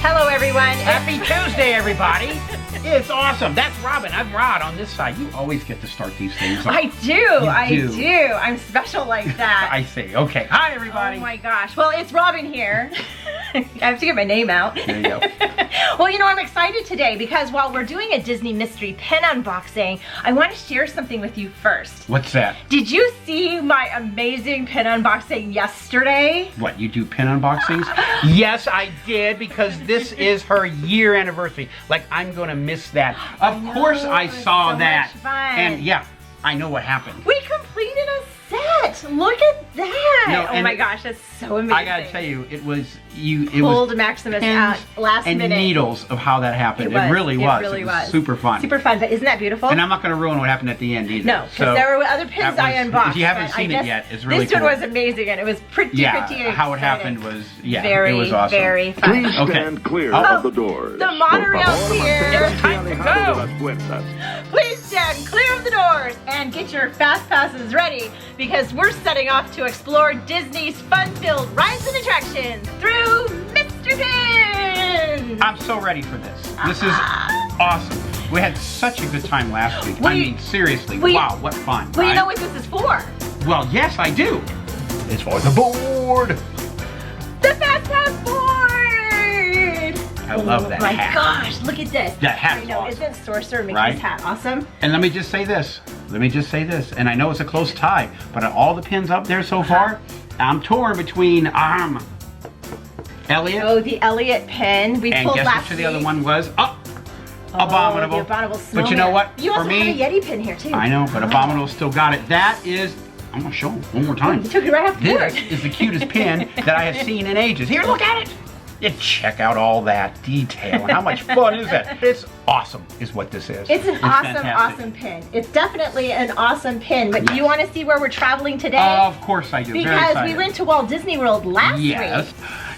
Hello, everyone. Happy Tuesday, everybody. It's awesome. That's Robin. I'm Rod on this side. You always get to start these things. I do. I'm special like that. I see. Okay. Hi, everybody. Oh, my gosh. Well, it's Robin here. I have to get my name out. There you go. Well, you know, I'm excited today because while we're doing a Disney mystery pin unboxing, I want to share something with you first. What's that? Did you see my amazing pin unboxing yesterday? What, you do pin unboxings? Yes, I did, because this is her year anniversary. Like, I'm going to miss that. Of course I saw that. Much fun. And yeah, I know what happened. We completed a set. Look at that. No, oh my gosh, that's so amazing. I gotta tell you, it was pulled Maximus out last and minute. Needles of how that happened. It really was. It was super fun. Super fun, but isn't that beautiful? And I'm not going to ruin what happened at the end either. No, because there were other pins I unboxed. If you haven't seen it yet, it's really cool. This one was amazing, and it was pretty how it happened was, very, it was awesome. Very fun. Please stand clear of the doors. The monorail's here. It's time to go. Please stand clear of the doors and get your fast passes ready, because we're setting off to explore Disney's fun-filled rides and attractions through Mr. Pin! I'm so ready for this. This is awesome. We had such a good time last week. I mean, seriously, wow, what fun. Well, you know what this is for? Well, yes, I do. It's for the board. The FASTPASS board! I love that hat. Oh my gosh, look at this. That hat's I know, awesome. isn't Sorcerer Mickey's hat awesome? And let me just say this. And I know it's a close tie, but of all the pins up there so far, I'm torn between Elliot. Oh, the Elliot pin. We pulled last week. And guess which the other one was? Abominable. The Abominable Snowman. But you know what? You also have a Yeti pin here, too. I know, but Abominable still got it. That is, I'm going to show them one more time. You took it right off the board. This is the cutest pin that I have seen in ages. Here, look at it. Yeah, check out all that detail. And how much fun is that? It's awesome is what this is. It's an awesome pin. It's definitely an awesome pin. But do you want to see where we're traveling today? Of course I do. Because we went to Walt Disney World last week.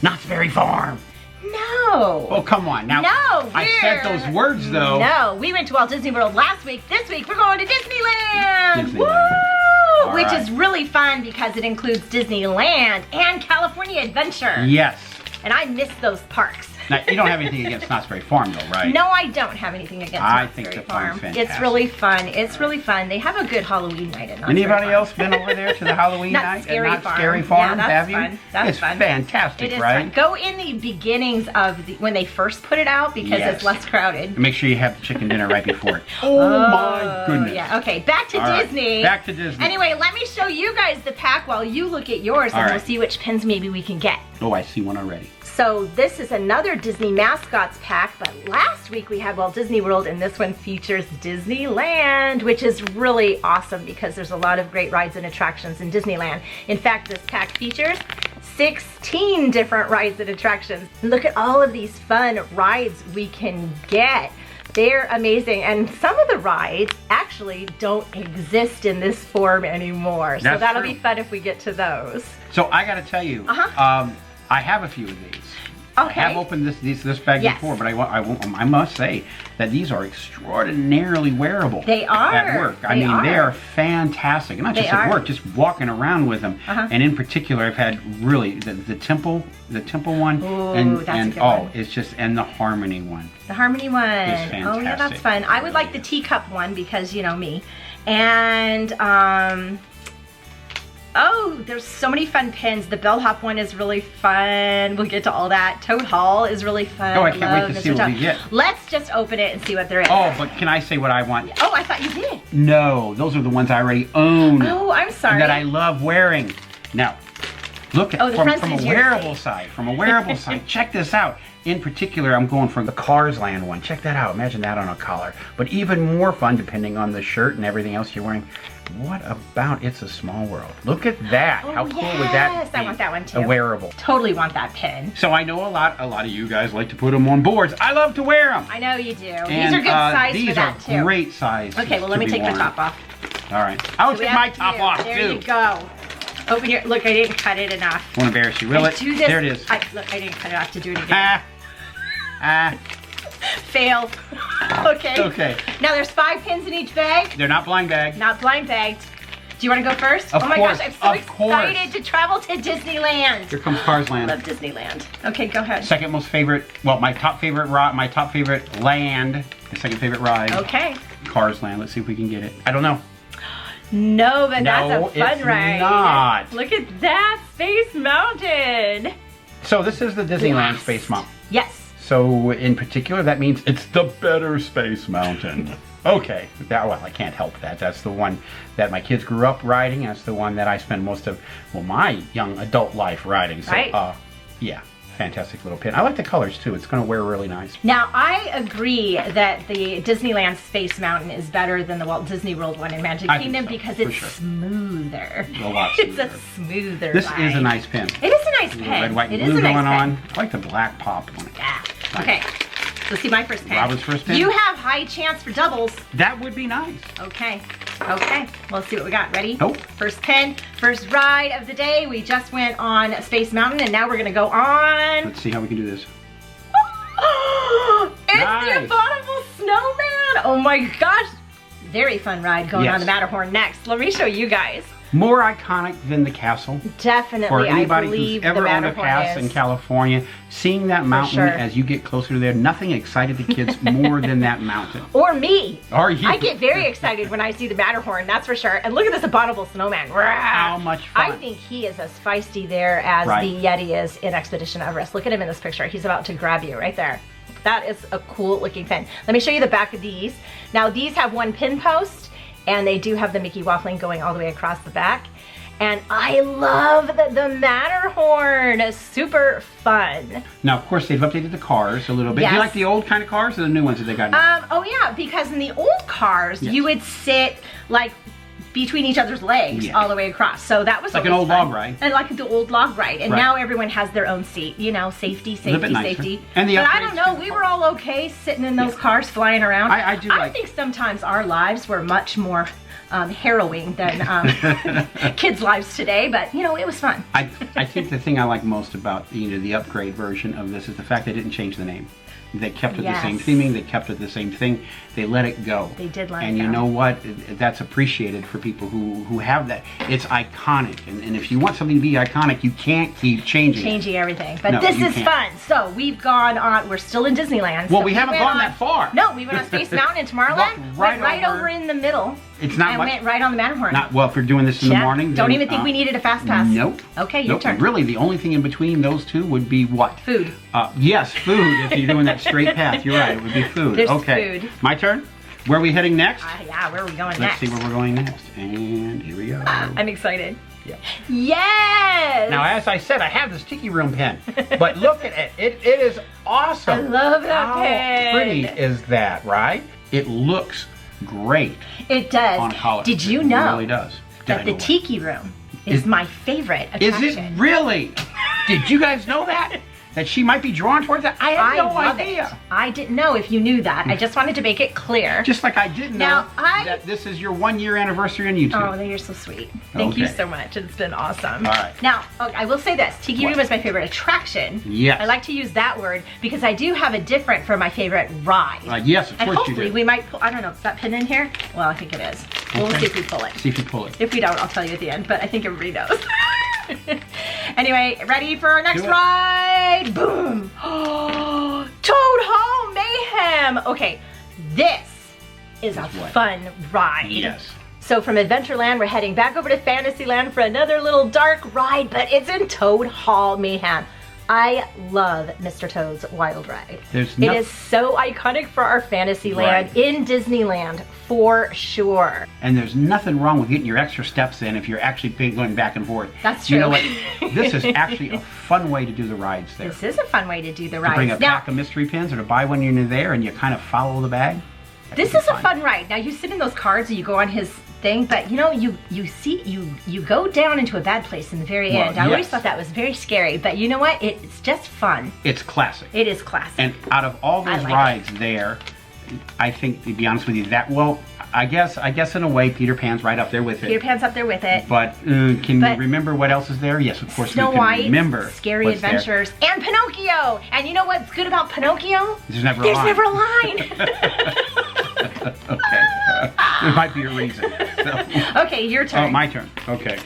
Knott's Berry Farm. No. Oh, come on. Now, I said those words, though. No, we went to Walt Disney World last week. This week, we're going to Disneyland. Woo! Which is really fun because it includes Disneyland and California Adventure. Yes. And I miss those parks. Now, you don't have anything against Knott's Berry Farm, though, right? No, I don't have anything against Knott's Berry Farm. Fantastic. It's really fun. It's really fun. They have a good Halloween night at Knott's Anybody Berry else been over there to the Halloween night at Knott's Scary Farm? Yeah, have you? Fun. That's fun. It's fantastic, it is right? Fun. Go in the beginnings of when they first put it out because it's less crowded. And make sure you have the chicken dinner right before it. Oh my goodness. Yeah. Okay. Back to Disney. Back to Disney. Anyway, let me show you guys the pack while you look at yours, and we'll see which pins maybe we can get. Oh, I see one already. So this is another Disney Mascots pack, but last week we had Walt Disney World, and this one features Disneyland, which is really awesome because there's a lot of great rides and attractions in Disneyland. In fact, this pack features 16 different rides and attractions. Look at all of these fun rides we can get. They're amazing, and some of the rides actually don't exist in this form anymore. So that'll be fun if we get to those. So I gotta tell you, I have a few of these. Okay. I have opened this bag before, but I must say that these are extraordinarily wearable. They are. At work. I mean, they are fantastic. And not just at work, just walking around with them. And in particular, I've had really the temple one. Ooh, and that's a good one. It's just, and the Harmony one. The Harmony one. Is fantastic. Oh yeah, that's fun. I would like the teacup one because you know me. And oh, there's so many fun pins. The bellhop one is really fun. We'll get to all that. Toad Hall is really fun. Oh, I can't wait to see what we get. Let's just open it and see what there is. Oh, but can I say what I want? Oh, I thought you did. No, those are the ones I already own. Oh, I'm sorry. That I love wearing. Now, look at from a wearable side. Check this out. In particular, I'm going for the Cars Land one. Check that out. Imagine that on a collar. But even more fun, depending on the shirt and everything else you're wearing. What about It's a Small World? Look at that. Oh, how cool would that be? I want that one too. A wearable. Totally want that pin. So I know a lot of you guys like to put them on boards. I love to wear them. I know you do. And, these are good size for that too. These are great size. Okay, well let me take the top off. All right. I'll take my top off too. There you go. Open your, look, I didn't cut it enough. Won't embarrass you, will it? Do this. There it is. Look, I didn't cut it off to do it again. Fail. Okay. Okay. Now there's 5 pins in each bag. They're not blind bagged. Not blind bagged. Do you want to go first? Of oh my course, gosh, I'm so of course. excited to travel to Disneyland. Here comes Cars I Land. love Disneyland. Okay, go ahead. Second most favorite, well, my top favorite land, the second favorite ride. Okay. Cars Land. Let's see if we can get it. I don't know. No, but No, that's a fun it's ride. not. Look at that, Space Mountain. So this is the Disneyland Yes. Space Mountain. Yes. So in particular, that means it's the better Space Mountain. Okay, well, I can't help that. That's the one that my kids grew up riding. That's the one that I spend most of, well, my young adult life riding. So, Right. Yeah, fantastic little pin. I like the colors too. It's going to wear really nice. Now, I agree that the Disneyland Space Mountain is better than the Walt Disney World one in Magic I think Kingdom so, because for it's sure. smoother. A lot It's smoother. a smoother This ride. is a nice pin. It is a nice Little pen. red, white, It and is blue a nice going pen. on. I like the black pop one. Yeah. Nice. Okay. Let's see my first pin. Robin's first pin? You have high chance for doubles. That would be nice. Okay. Okay. Let's see what we got. Ready? Nope. First pin, first ride of the day. We just went on Space Mountain and now we're gonna go on. Let's see how we can do this. It's Nice. the Abominable Snowman! Oh my gosh! Very fun ride going Yes. on the Matterhorn next. Let me show you guys. More iconic than the castle. Definitely, For I anybody believe who's ever the owned a Matterhorn house is. in California, seeing that mountain sure. as you get closer to there, nothing excited the kids more than that mountain. Or me. Are you? I get very excited when I see the Matterhorn, that's for sure. And look at this Abominable Snowman. How much fun. I think he is as feisty there as Right. the Yeti is in Expedition Everest. Look at him in this picture. He's about to grab you right there. That is a cool looking pin. Let me show you the back of these. Now these have one pin post and they do have the Mickey waffling going all the way across the back. And I love the Matterhorn. Super fun. Now, of course, they've updated the cars a little bit. Do Yes. you like the old kind of cars or the new ones that they got now? Oh yeah, because in the old cars, Yes. you would sit like between each other's legs Yeah. all the way across. So that was Like an always old fun. log ride. And like the old log ride. And Right. now everyone has their own seat. You know, safety, little bit safety, nicer. safety. And the but I upgrades don't know, to the we were car. all okay sitting in those cars flying around. I do like- think sometimes our lives were much more harrowing than kids' lives today, but you know, it was fun. I think the thing I like most about the upgrade version of this is the fact they didn't change the name. They kept it the same Yes. theming. They kept it the same thing. They let it go. They did let it And you go. know what? That's appreciated for people who have that. It's iconic. And if you want something to be iconic, you can't keep changing it. Changing everything. But No, this you is can't. fun. So we've gone on, we're still in Disneyland. Well, so we haven't went gone on- that far. No, we went on Space Mountain in Tomorrowland. Walked right went right over- over in the middle. It's not and much. went right on the Matterhorn. Not well. If you're doing this in the Yeah. morning, Don't then, even think we needed a fast pass. Nope. Okay, your Nope. turn. Really, the only thing in between those two would be what? Food. Yes, food. If you're doing that straight path, you're right. It would be food. There's okay. food. My turn. Where are we heading next? Yeah, where are we going Let's next? see where we're going next. And here we go. I'm excited. Yeah. Yes! Now, as I said, I have this Tiki Room pen, but look at it. It is awesome. I love that How pen. pretty is that, right? It looks great It does. on collar. Did you It know really does. that the Tiki Room is my favorite Is attraction? it really? Did you guys know that? That she might be drawn towards that? I had no love idea. it. I didn't know if you knew that. I just wanted to make it clear. Just like I didn't know Now, that this is your 1 year anniversary on YouTube. Oh, you're so sweet. Thank you Okay. so much. It's been awesome. All right. Now, I will say this. Tiki What? Room is my favorite attraction. Yes. I like to use that word because I do have a different for my favorite ride. Yes, of And course you hopefully do. we might pull, I don't know, is that pin in here? Well, I think it is. We'll Okay. see if we pull it. See if you pull it. If we don't, I'll tell you at the end, but I think everybody knows. Anyway, ready for our next Do it. ride? Boom! Toad Hall Mayhem! Okay, this is a what? fun ride. Yes. So from Adventureland, we're heading back over to Fantasyland for another little dark ride, but it's in Toad Hall Mayhem. I love Mr. Toad's Wild Ride. There's It is so iconic for our Fantasyland Right. in Disneyland, for sure. And there's nothing wrong with getting your extra steps in if you're actually going back and forth. That's You know true. what? This is actually a fun way to do the rides there. This is a fun way to do the To bring a rides. Now, pack of mystery pins or to buy one when you're there and you kind of follow the bag. That this could be is a fun ride. Now you sit in those cars and you go on his thing, but you know, you go down into a bad place in the very Well, end. I always yes. thought that was very scary, but you know what? It's just fun. It's classic. It is classic. And out of all I those like rides there, I think, to be honest with you, I guess in a way Peter Pan's right up there with it. Peter Pan's up there with it. But can But- you remember what else is there? Yes, of course Snow we can White, remember. Scary what's there. Adventures, and Pinocchio. And you know what's good about Pinocchio? There's never a There's line. never a line. Okay. There might be a reason. Okay, your turn. Oh, my turn. Okay.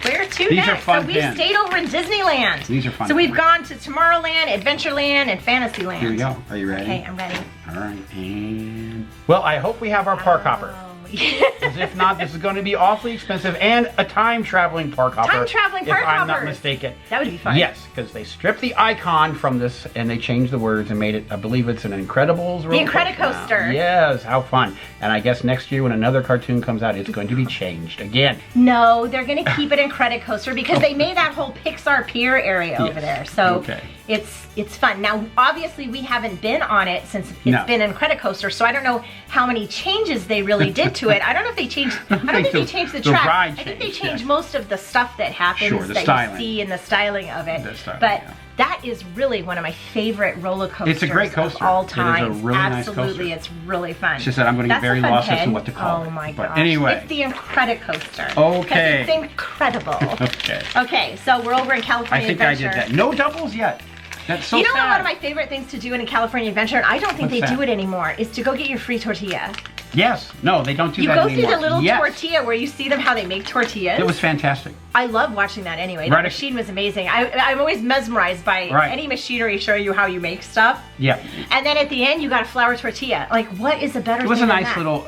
Where to These next? are fun so we pins. stayed over in Disneyland. These are fun So we've pins. gone to Tomorrowland, Adventureland, and Fantasyland. Here we go. Are you ready? Okay, I'm ready. All right, and... Well, I hope we have our park hopper. Because if not, this is going to be awfully expensive and a time-traveling park hopper. Time-traveling park If I'm not hoppers. mistaken. That would be fun. Yes, because they stripped the icon from this and they changed the words and made it, I believe it's an Incredibles roller Incredicoaster. now. Yes, how fun. And I guess next year when another cartoon comes out, it's going to be changed again. No, they're going to keep it Incredicoaster because they made that whole Pixar Pier area over there. So it's fun. Now, obviously, we haven't been on it since it's been Incredicoaster, so I don't know how many changes they really did to it. I don't know if they changed. I don't think they changed the track. I think they changed most of the stuff that happens that you see and the styling of it. But that is really one of my favorite roller coasters. It's a great coaster. Of all time. It is a really nice coaster. Absolutely, it's really fun. It's just that I'm going to get very lost as to what to call it. Oh my but gosh. anyway. It's the Incredicoaster. Okay. Because it's incredible. Okay. Okay, so we're over in California I think Adventure. I did that. No doubles yet. That's so sad. You know what one of my favorite things to do in a California Adventure, and I don't think they do it anymore, is to go get your free tortilla. Yes. No, they don't do that anymore. You go through the little tortilla where you see them how they make tortillas. It was fantastic. I love watching that anyway. The machine was amazing. I'm always mesmerized by any machinery showing you how you make stuff. Yeah. And then at the end, you got a flour tortilla. Like, what is a better thing It was a than nice that? little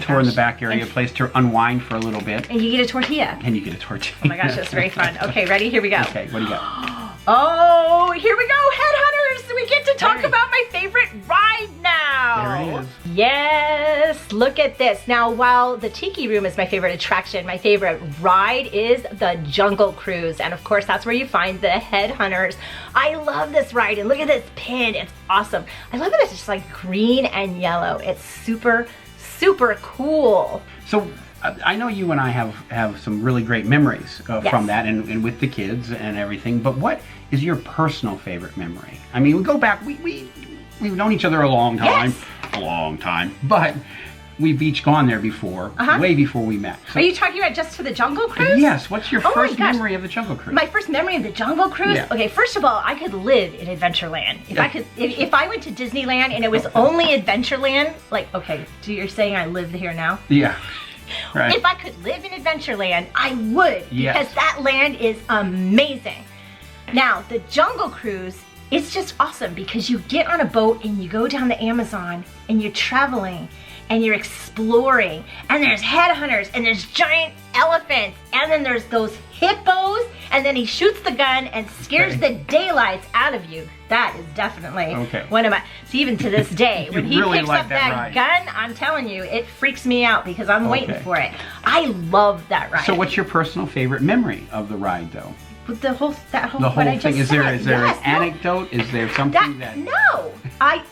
tour in the back area, a place to unwind for a little bit. And you get a tortilla. And you get a tortilla. Oh my gosh, that's very fun. Okay, ready? Here we go. Okay, what do you got? Oh, here we go, Headhunters! We get to talk about my favorite ride now. There it is. Yes, look at this. Now, while the Tiki Room is my favorite attraction, my favorite ride is the Jungle Cruise. And of course, that's where you find the Headhunters. I love this ride, and look at this pin. It's awesome. I love that it's just like green and yellow. It's super, super cool. So, I know you and I have some really great memories from that and with the kids and everything, but what is your personal favorite memory? I mean, we go back, we've known each other a long time, but we've each gone there before, way before we met. So, are you talking about just for the Jungle Cruise? Yes, what's your first memory of the Jungle Cruise? My first memory of the Jungle Cruise? Yeah. Okay, first of all, I could live in Adventureland. If I went to Disneyland and it was only Adventureland, like, okay, so you're saying I live here now? Yeah. Right. If I could live in Adventureland, I would, because that land is amazing. Now, the Jungle Cruise, it's just awesome because you get on a boat and you go down the Amazon and you're traveling and you're exploring, and there's headhunters and there's giant elephants, and then there's those hippos, and then he shoots the gun and scares the daylights out of you. That is definitely one of my, so even to this day, when he picks up that gun, I'm telling you, it freaks me out because I'm waiting for it. I love that ride. So what's your personal favorite memory of the ride, though? The whole what I just thing. Is there an anecdote? Is there something that... No, I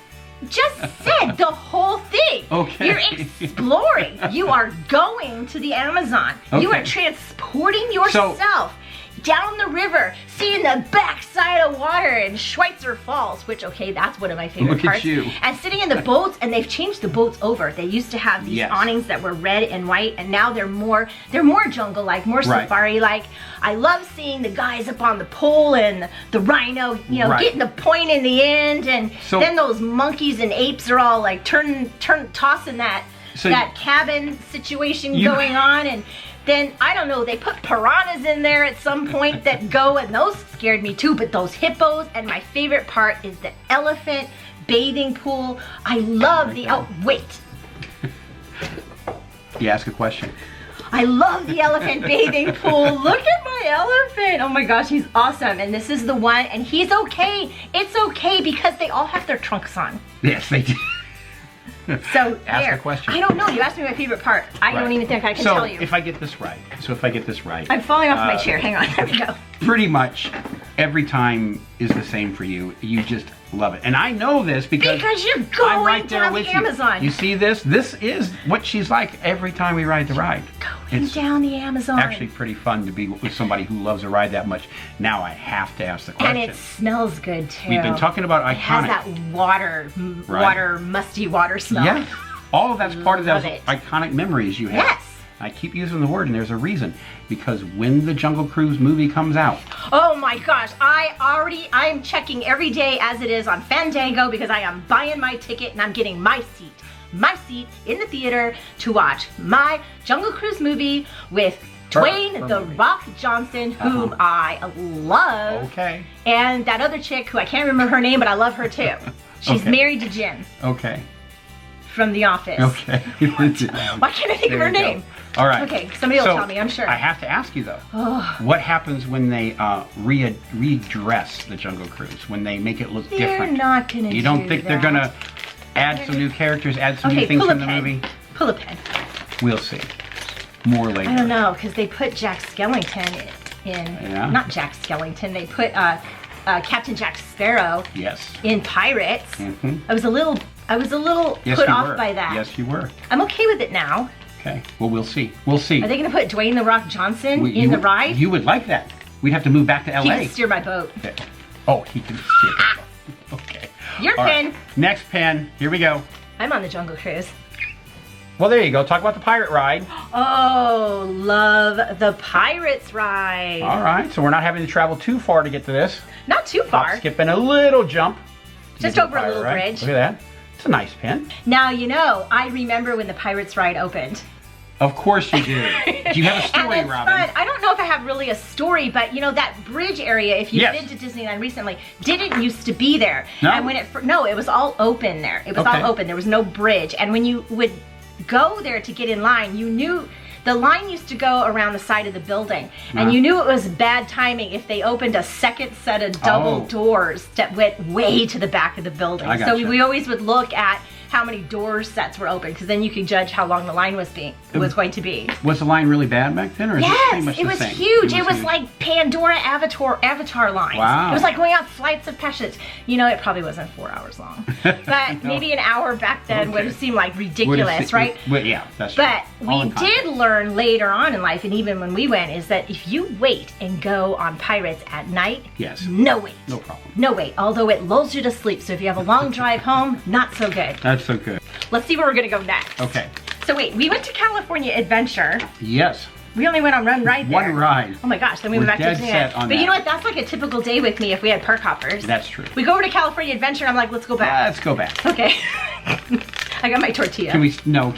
just said the whole thing. Okay. You're exploring. You are going to the Amazon. You are transporting yourself down the river, seeing the backside of water in Schweitzer Falls, which, that's one of my favorite parts. Look at you. And sitting in the boats, and they've changed the boats over. They used to have these awnings that were red and white, and now they're more jungle-like, more safari-like. I love seeing the guys up on the pole and the rhino, getting the point in the end, and then those monkeys and apes are all like tossing that cabin situation going on, and then, I don't know, they put piranhas in there at some point that go, and those scared me too, but those hippos, and my favorite part is the elephant bathing pool. I love wait. You ask a question. I love the elephant bathing pool. Look at my elephant. Oh my gosh, he's awesome. And this is the one, and he's okay. It's okay because they all have their trunks on. Yes, they do. So ask the question. I don't know. You asked me my favorite part. I don't even think I can tell you. So if I get this right. I'm falling off my chair. Hang on. There we go. Pretty much every time is the same for you. You just love it. And I know this because you're going I'm right there down with the Amazon. You see this? This is what she's like every time we ride the ride. Going down the Amazon. Actually pretty fun to be with somebody who loves a ride that much. Now I have to ask the question. And it smells good too. We've been talking about iconic. It has that musty water smell. Yeah. All of that's part of those iconic memories you have. Yes. I keep using the word, and there's a reason. Because when the Jungle Cruise movie comes out... Oh my gosh, I'm checking every day as it is on Fandango because I am buying my ticket and I'm getting my seat. my seat in the theater to watch my Jungle Cruise movie with Dwayne "The Rock" Johnson, whom I love. Okay. And that other chick who I can't remember her name, but I love her too. She's married to Jim. Okay. From The Office. Okay. Why can't I think of her name? All right. Okay, somebody will tell me, I'm sure. I have to ask you though, what happens when they redress the Jungle Cruise, when they make it look different? They're not going to do that. You don't think they're going to add some new characters, add some new things from the movie? Pull a pin. We'll see. More later. I don't know, because they put Jack Skellington in, not Jack Skellington, they put Captain Jack Sparrow in Pirates. I was a little put off by that. Yes, you were. I'm okay with it now. Okay, well, we'll see. We'll see. Are they going to put Dwayne "The Rock" Johnson in the ride? You would like that. We'd have to move back to LA. He can steer my boat. Okay. Oh, he can steer the boat. Okay. Your pin. Right. Next pin. Here we go. I'm on the Jungle Cruise. Well, there you go. Talk about the pirate ride. Oh, love the Pirates ride. All right, so we're not having to travel too far to get to this. Not too far. Skipping a little jump. Just over a little bridge. Look at that. It's a nice pin. Now, you know, I remember when the Pirates ride opened. Of course you do. Do you have a story, and it's Robin? Fun. I don't know if I have really a story, but you know that bridge area, if you've been to Disneyland recently, didn't used to be there. No? And when it was all open there. It was all open. There was no bridge. And when you would go there to get in line, you knew the line used to go around the side of the building, and you knew it was bad timing if they opened a second set of double doors that went way to the back of the building. So we always would look at how many door sets were open, because then you could judge how long the line was going to be. Was the line really bad back then, or is it pretty much the same? It was huge. It was like Pandora Avatar lines. Wow. It was like going on flights of passage. You know, it probably wasn't 4 hours long, but maybe an hour back then would have seemed like ridiculous, right? Well, yeah, that's true. But we did learn later on in life, and even when we went, is that if you wait and go on Pirates at night, no wait. No problem. No wait, although it lulls you to sleep. So if you have a long drive home, not so good. That's so good. Let's see where we're gonna go next. Okay. So wait, we went to California Adventure. Yes. We only went on one ride there. One ride. Oh my gosh, then we went back to Disneyland. But you know what? That's like a typical day with me if we had park hoppers. That's true. We go over to California Adventure, and I'm like, let's go back. Let's go back. Okay. I got my tortilla. Can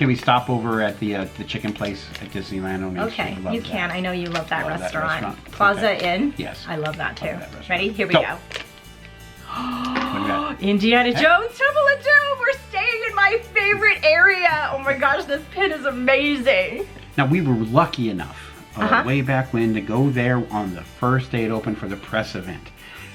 we stop over at the chicken place at Disneyland? Okay, you can. I know you love that restaurant. Plaza Inn. Yes. I love that too. Ready? Here we go. Indiana Jones Temple of Doom. We're staying in my favorite area. Oh my gosh, this pin is amazing. Now, we were lucky enough way back when to go there on the first day it opened for the press event.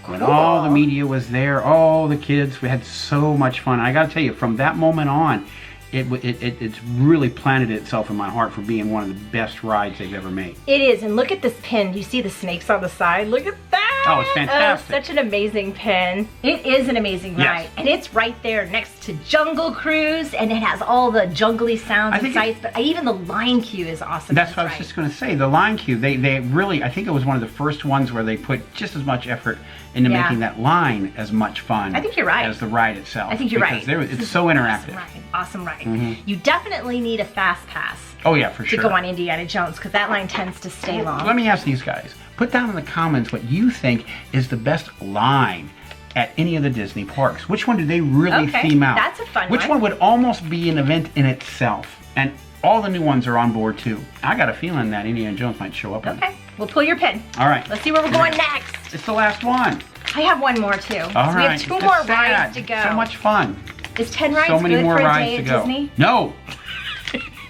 When all the media was there, all the kids, we had so much fun. I gotta tell you, from that moment on, it's really planted itself in my heart for being one of the best rides they've ever made. It is, and look at this pin. You see the snakes on the side? Look at that! Oh, it's fantastic. Oh, such an amazing pin. It is an amazing ride, and it's right there next to Jungle Cruise, and it has all the jungly sounds and sights, but even the line queue is awesome. That's what I was just going to say. The line queue, they really, I think it was one of the first ones where they put just as much effort into making that line as much fun. I think you're right. As the ride itself. I think you're right. It's so interactive. Awesome ride. You definitely need a fast pass. Oh yeah, for sure. To go on Indiana Jones, because that line tends to stay long. Let me ask these guys. Put down in the comments what you think is the best line at any of the Disney parks. Which one do they really theme out? That's a fun one. Which one would almost be an event in itself? And all the new ones are on board too. I got a feeling that Indiana Jones might show up. Okay, we'll pull your pin. All right. Let's see where we're going next. It's the last one. I have one more too. All right. We have two more rides to go. So much fun. Is 10 rides so many good more for a rides day to at go. Disney? No.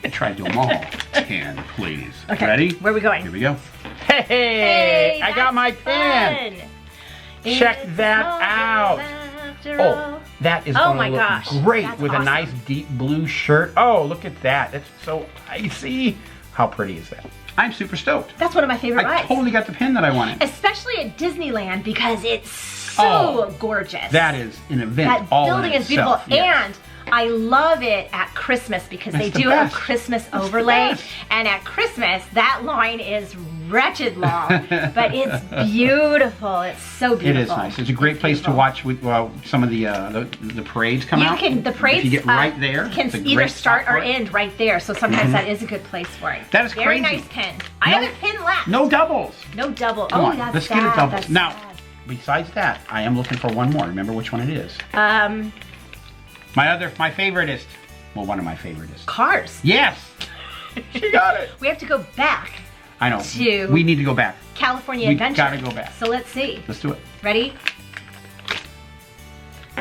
I tried to do them all. 10, please. Okay. Ready? Where are we going? Here we go. Hey, I got my pin. Check that out. Oh, that is going to look great with a nice deep blue shirt. Oh, look at that. It's so icy. How pretty is that? I'm super stoked. That's one of my favorite rides. I totally got the pin that I wanted. Especially at Disneyland, because it's so gorgeous. That is an event all in itself. That building is beautiful. Yes. And I love it at Christmas because they do a Christmas overlay. And at Christmas, that line is wretched long, but it's beautiful. It's so beautiful. It is nice. It's a great place to watch with some of the parades come out. The parades if you get right there, can either start or end right there. So sometimes that is a good place for it. That is very crazy. Nice pin. I have a pin left. No doubles. No double. Come on, that's let's sad. get a double. That's now, sad. besides that, I am looking for one more. Remember which one it is? My favoriteest. Well, one of my favorites. Cars. Yes! She got it. We have to go back. I know. To we need to go back. California Adventure. We gotta go back. So let's see. Let's do it. Ready?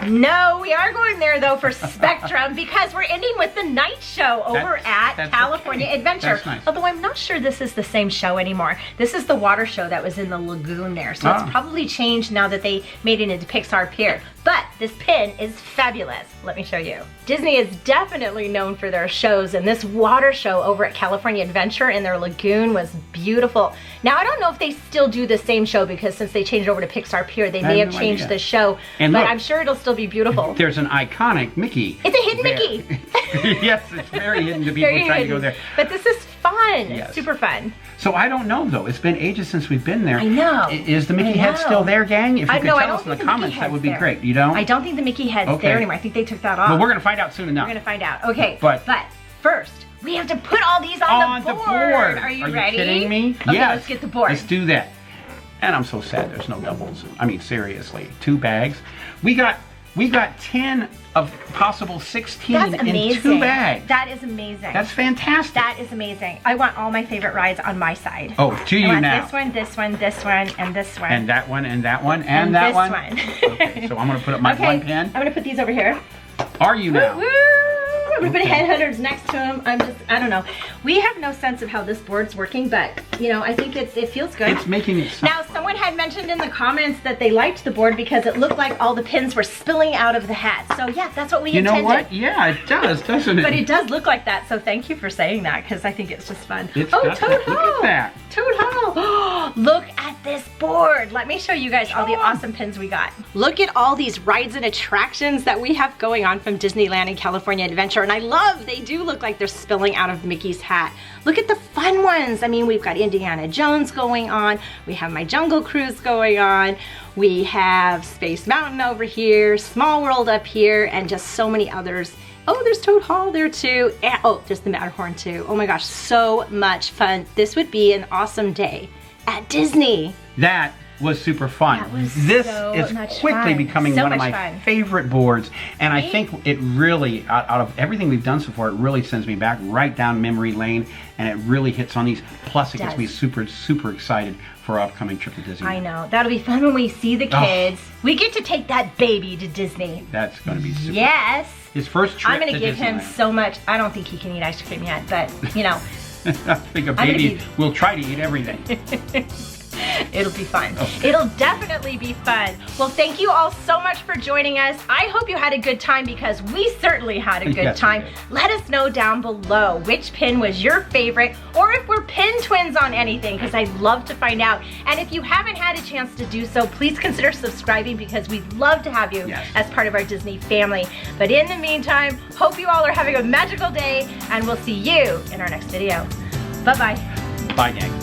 No, we are going there though for Spectrum because we're ending with the night show over at California Adventure. That's nice. Although I'm not sure this is the same show anymore. This is the water show that was in the lagoon there. So it's probably changed now that they made it into Pixar Pier. But this pin is fabulous. Let me show you. Disney is definitely known for their shows, and this water show over at California Adventure in their lagoon was beautiful. Now, I don't know if they still do the same show because since they changed over to Pixar Pier, they may have changed the show, but look, I'm sure it'll still be beautiful. There's an iconic Mickey. It's a hidden Mickey. Yes, it's very hidden to people trying to go there. But this is fun. Yes. Super fun. So I don't know though. It's been ages since we've been there. I know. Is the Mickey head still there, gang? If you could tell us in the comments, that would be great. You don't? I don't think the Mickey head's there anymore. I think they took that off. Well, we're gonna find out soon enough. We're gonna find out. Okay. But first, we have to put all these on the board. Are you ready? Are you kidding me? Okay, yes. let's get the board. Let's do that. And I'm so sad there's no doubles. I mean, seriously, 2 bags. We got 10 of possible 16 in 2 bags. That is amazing. That's fantastic. That is amazing. I want all my favorite rides on my side. Oh, to you now. This one, this one, this one, and this one. And that one, and that one, and that one. Okay, so I'm going to put up my one pin. I'm going to put these over here. Are you now? Woo! Everybody headhunters next to him. I don't know. We have no sense of how this board's working, but you know, I think it feels good. It's making it Now, someone had mentioned in the comments that they liked the board because it looked like all the pins were spilling out of the hat. So yeah, that's what we intended. You know what? Yeah, it does, doesn't it? But it does look like that, so thank you for saying that because I think it's just fun. It's Toad Hall! Look at that. Toad Hall! Look at this board. Let me show you guys all the awesome pins we got. Look at all these rides and attractions that we have going on from Disneyland and California Adventure, and I love they do look like they're spilling out of Mickey's hat. Look at the fun ones. I mean, we've got Indiana Jones going on. We have My Jungle Cruise going on. We have Space Mountain over here, Small World up here, and just so many others. Oh, there's Toad Hall there too. And, oh, there's the Matterhorn too. Oh my gosh, so much fun. This would be an awesome day at Disney. That was super fun. That was this so is much quickly fun. becoming So one of much my fun. favorite boards, and I think it really, out of everything we've done so far, it really sends me back right down memory lane, and it really hits on these. Plus, it gets me super, super excited for our upcoming trip to Disney. I know. That'll be fun when we see the kids. We get to take that baby to Disney. That's going to be super Yes. fun. His first trip I'm going to give him Disneyland. so much. I don't think he can eat ice cream yet, but you know. I think a baby will try to eat everything. It'll be fun. Okay. It'll definitely be fun. Well, thank you all so much for joining us. I hope you had a good time because we certainly had a good Yes, time. we did. Let us know down below which pin was your favorite or if we're pin twins on anything because I'd love to find out. And if you haven't had a chance to do so, please consider subscribing because we'd love to have you as part of our Disney family. But in the meantime, hope you all are having a magical day and we'll see you in our next video. Bye-bye. Bye, gang.